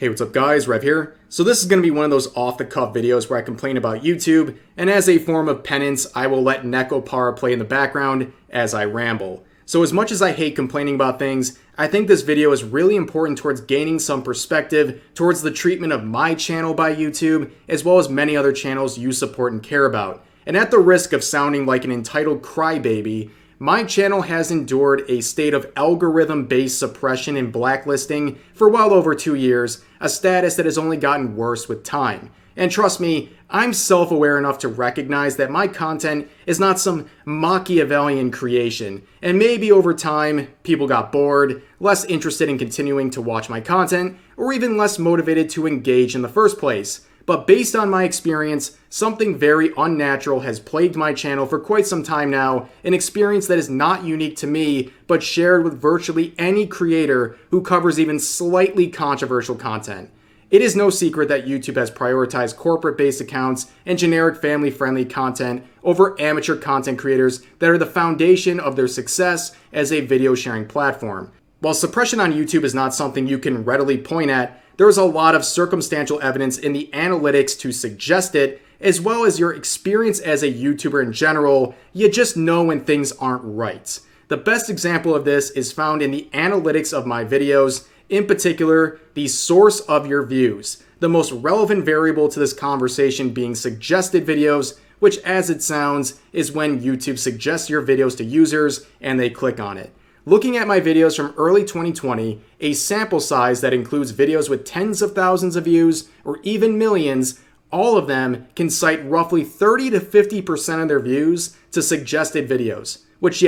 Hey, what's up guys, Rev here. So this is going to be one of those off-the-cuff videos where I complain about YouTube, and as a form of penance, I will let Nekopara play in the background as I ramble. So as much as I hate complaining about things, I think this video is really important towards gaining some perspective towards the treatment of my channel by YouTube, as well as many other channels you support and care about. And at the risk of sounding like an entitled crybaby, my channel has endured a state of algorithm-based suppression and blacklisting for well over 2 years, a status that has only gotten worse with time. And trust me, I'm self-aware enough to recognize that my content is not some Machiavellian creation, and maybe over time, people got bored, less interested in continuing to watch my content, or even less motivated to engage in the first place. But based on my experience, something very unnatural has plagued my channel for quite some time now, an experience that is not unique to me, but shared with virtually any creator who covers even slightly controversial content. It is no secret that YouTube has prioritized corporate-based accounts and generic family-friendly content over amateur content creators that are the foundation of their success as a video sharing platform. While suppression on YouTube is not something you can readily point at, there is a lot of circumstantial evidence in the analytics to suggest it, as well as your experience as a YouTuber in general. You just know when things aren't right. The best example of this is found in the analytics of my videos, in particular, the source of your views. The most relevant variable to this conversation being suggested videos, which as it sounds, is when YouTube suggests your videos to users and they click on it. Looking at my videos from early 2020, a sample size that includes videos with tens of thousands of views or even millions, all of them can cite roughly 30 to 50% of their views to suggested videos, which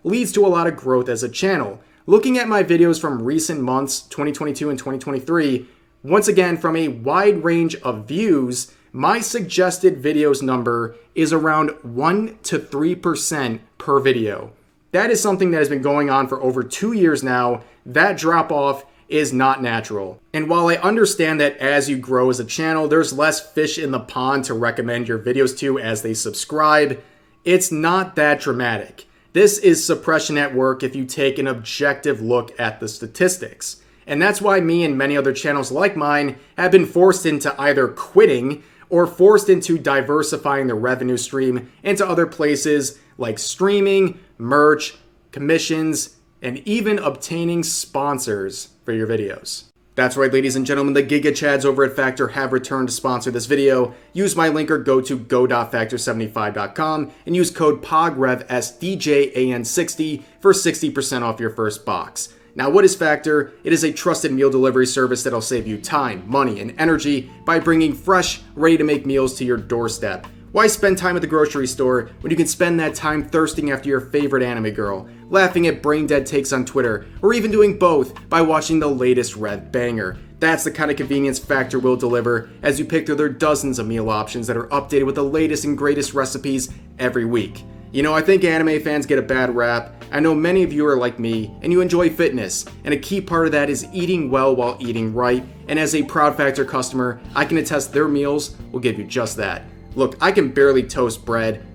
leads to a lot of growth as a channel. Looking at my videos from recent months, 2022 and 2023, once again from a wide range of views, my suggested videos number is around 1 to 3% per video. That is something that has been going on for over 2 years now. That drop off is not natural. And while I understand that as you grow as a channel, there's less fish in the pond to recommend your videos to as they subscribe, it's not that dramatic. This is suppression at work if you take an objective look at the statistics. And that's why me and many other channels like mine have been forced into either quitting or forced into diversifying their revenue stream into other places like streaming, merch, commissions, and even obtaining sponsors for your videos. That's right, ladies and gentlemen, the Giga Chads over at Factor have returned to sponsor this video. Use my link or go to go.factor75.com and use code POGREVSDJAN60 for 60% off your first box. Now, what is Factor? It is a trusted meal delivery service that'll save you time, money, and energy by bringing fresh, ready-to-make meals to your doorstep. Why spend time at the grocery store when you can spend that time thirsting after your favorite anime girl, laughing at brain-dead takes on Twitter, or even doing both by watching the latest Rev banger? That's the kind of convenience Factor will deliver as you pick through their dozens of meal options that are updated with the latest and greatest recipes every week. You know, I think anime fans get a bad rap. I know many of you are like me, and you enjoy fitness, and a key part of that is eating well while eating right, and as a proud Factor customer, I can attest their meals will give you just that. Look, I can barely toast bread,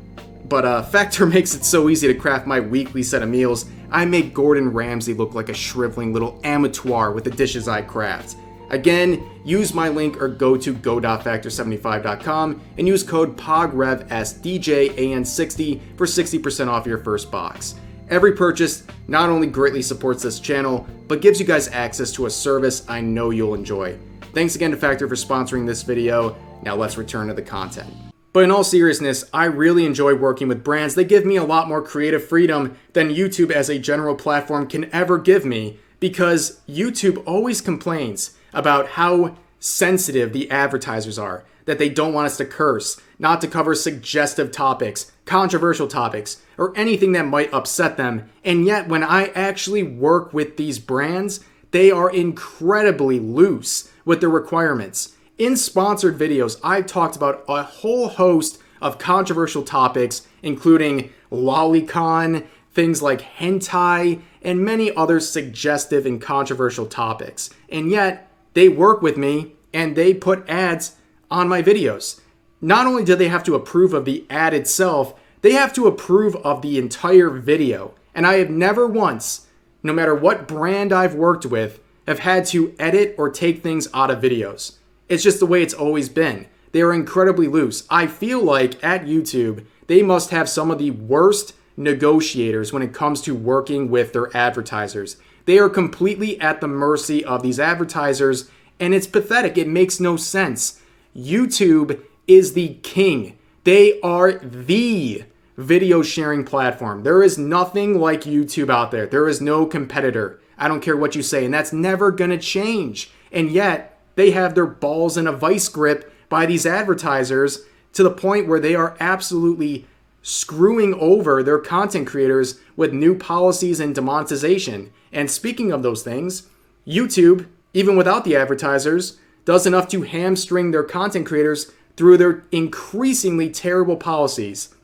but Factor makes it so easy to craft my weekly set of meals. I make Gordon Ramsay look like a shriveling little amateur with the dishes I craft. Again, use my link or go to go.factor75.com and use code POGREVSDJAN60 for 60% off your first box. Every purchase not only greatly supports this channel, but gives you guys access to a service I know you'll enjoy. Thanks again to Factor for sponsoring this video. Now let's return to the content. But in all seriousness, I really enjoy working with brands. They give me a lot more creative freedom than YouTube as a general platform can ever give me, because YouTube always complains about how sensitive the advertisers are, that they don't want us to curse, not to cover suggestive topics, controversial topics, or anything that might upset them. And yet when I actually work with these brands, they are incredibly loose with their requirements. In sponsored videos, I've talked about a whole host of controversial topics, including lolicon, things like hentai, and many other suggestive and controversial topics. And yet, they work with me and they put ads on my videos. Not only do they have to approve of the ad itself, they have to approve of the entire video. And I have never once, no matter what brand I've worked with, have had to edit or take things out of videos. It's just the way it's always been. They are incredibly loose. I feel like at YouTube, they must have some of the worst negotiators when it comes to working with their advertisers. They are completely at the mercy of these advertisers, and it's pathetic. It makes no sense. YouTube is the king. They are the video sharing platform. There is nothing like YouTube out there. There is no competitor. I don't care what you say, and that's never going to change. And yet, they have their balls in a vice grip by these advertisers to the point where they are absolutely screwing over their content creators with new policies and demonetization. And speaking of those things, YouTube, even without the advertisers, does enough to hamstring their content creators through their increasingly terrible policies.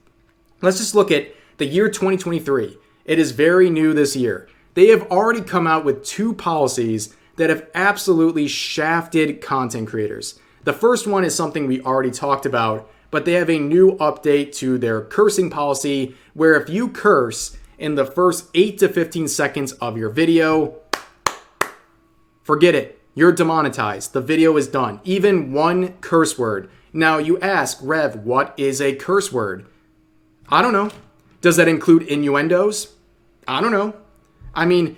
Let's just look at the year 2023. It is very new this year. They have already come out with 2 policies that have absolutely shafted content creators. The first one is something we already talked about, but they have a new update to their cursing policy where if you curse in the first 8 to 15 seconds of your video, forget it. You're demonetized. The video is done. Even one curse word. Now you ask, Rev, what is a curse word? I don't know. Does that include innuendos? I don't know. I mean,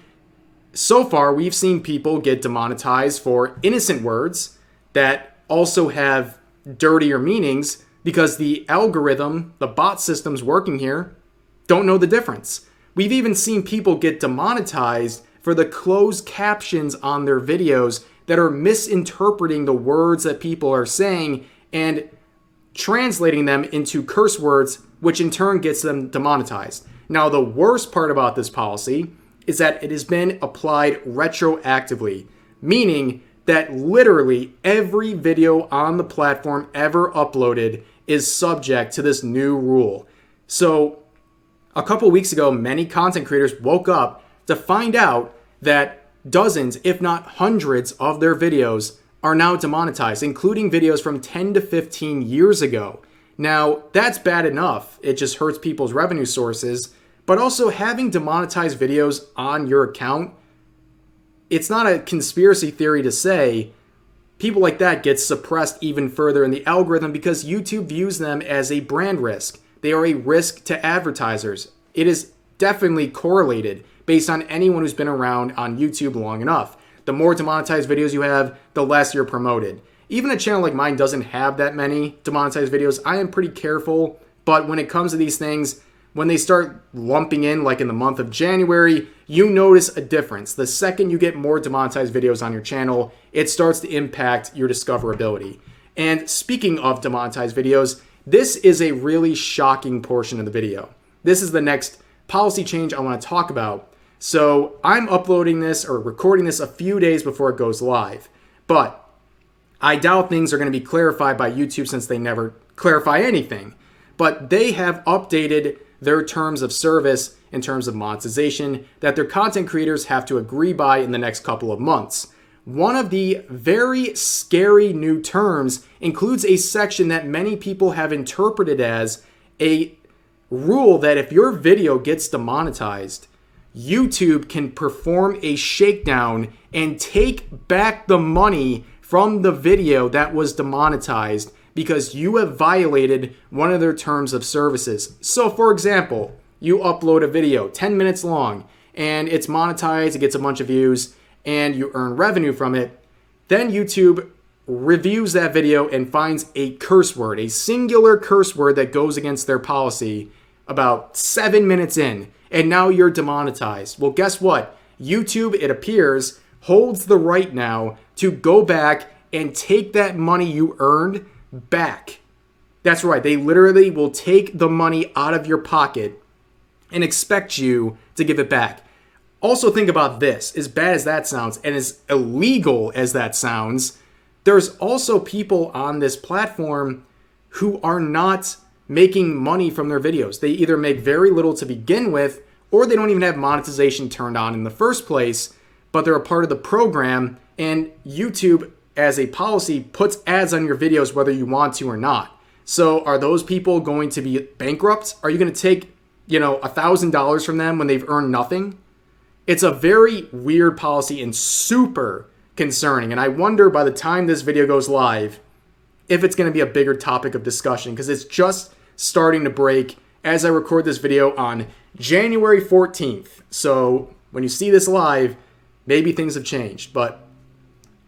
so far we've seen people get demonetized for innocent words that also have dirtier meanings because the algorithm, the bot systems working here, don't know the difference. We've even seen people get demonetized for the closed captions on their videos that are misinterpreting the words that people are saying and translating them into curse words, which in turn gets them demonetized. Now, the worst part about this policy is that it has been applied retroactively, meaning that literally every video on the platform ever uploaded is subject to this new rule. So a couple weeks ago, many content creators woke up to find out that dozens, if not hundreds, of their videos are now demonetized, including videos from 10 to 15 years ago. Now, that's bad enough. It just hurts people's revenue sources. But also having demonetized videos on your account, it's not a conspiracy theory to say people like that get suppressed even further in the algorithm because YouTube views them as a brand risk. They are a risk to advertisers. It is definitely correlated based on anyone who's been around on YouTube long enough. The more demonetized videos you have, the less you're promoted. Even a channel like mine doesn't have that many demonetized videos. I am pretty careful, but when it comes to these things, when they start lumping in, like in the month of January, you notice a difference. The second you get more demonetized videos on your channel, it starts to impact your discoverability. And speaking of demonetized videos, this is a really shocking portion of the video. This is the next policy change I want to talk about. So I'm uploading this or recording this a few days before it goes live. But I doubt things are going to be clarified by YouTube since they never clarify anything. But they have updated their terms of service in terms of monetization that their content creators have to agree by in the next couple of months. One of the very scary new terms includes a section that many people have interpreted as a rule that if your video gets demonetized, YouTube can perform a shakedown and take back the money from the video that was demonetized because you have violated one of their terms of services. So for example, you upload a video 10 minutes long and it's monetized, it gets a bunch of views and you earn revenue from it. Then YouTube reviews that video and finds a curse word, a singular curse word that goes against their policy about 7 minutes in, and now you're demonetized. Well, guess what? YouTube, it appears, holds the right now to go back and take that money you earned back. That's right. They literally will take the money out of your pocket and expect you to give it back. Also think about this. As bad as that sounds and as illegal as that sounds, there's also people on this platform who are not making money from their videos. They either make very little to begin with or they don't even have monetization turned on in the first place, but they're a part of the program, and YouTube as a policy puts ads on your videos whether you want to or not. So are those people going to be bankrupt? Are you going to take, $1,000 from them when they've earned nothing? It's a very weird policy and super concerning. And I wonder by the time this video goes live if it's going to be a bigger topic of discussion, because it's just starting to break as I record this video on January 14th. So when you see this live, maybe things have changed. But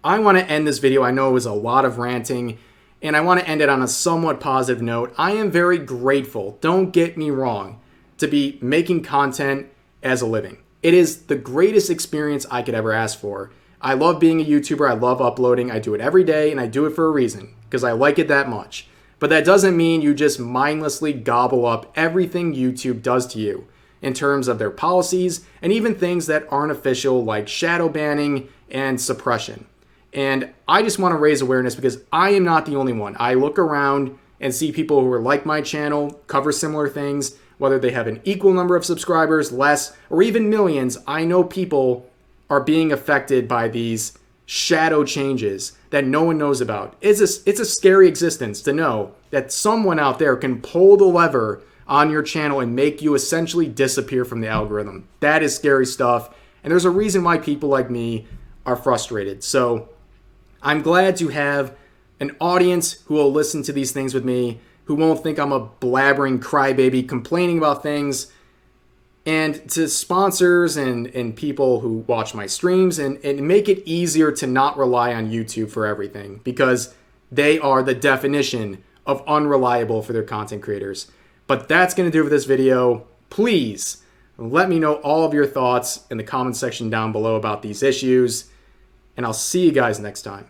I want to end this video. I know it was a lot of ranting, and I want to end it on a somewhat positive note. I am very grateful, don't get me wrong, to be making content as a living. It is the greatest experience I could ever ask for. I love being a YouTuber. I love uploading. I do it every day, and I do it for a reason, because I like it that much. But that doesn't mean you just mindlessly gobble up everything YouTube does to you in terms of their policies and even things that aren't official, like shadow banning and suppression. And I just want to raise awareness because I am not the only one. I look around and see people who are like my channel, cover similar things, whether they have an equal number of subscribers, less, or even millions. I know people are being affected by these shadow changes that no one knows about. It's a scary existence to know that someone out there can pull the lever on your channel and make you essentially disappear from the algorithm. That is scary stuff, and there's a reason why people like me are frustrated. So I'm glad to have an audience who will listen to these things with me, who won't think I'm a blabbering crybaby complaining about things, and to sponsors and people who watch my streams and make it easier to not rely on YouTube for everything, because they are the definition of unreliable for their content creators. But that's going to do it for this video. Please let me know all of your thoughts in the comment section down below about these issues, and I'll see you guys next time.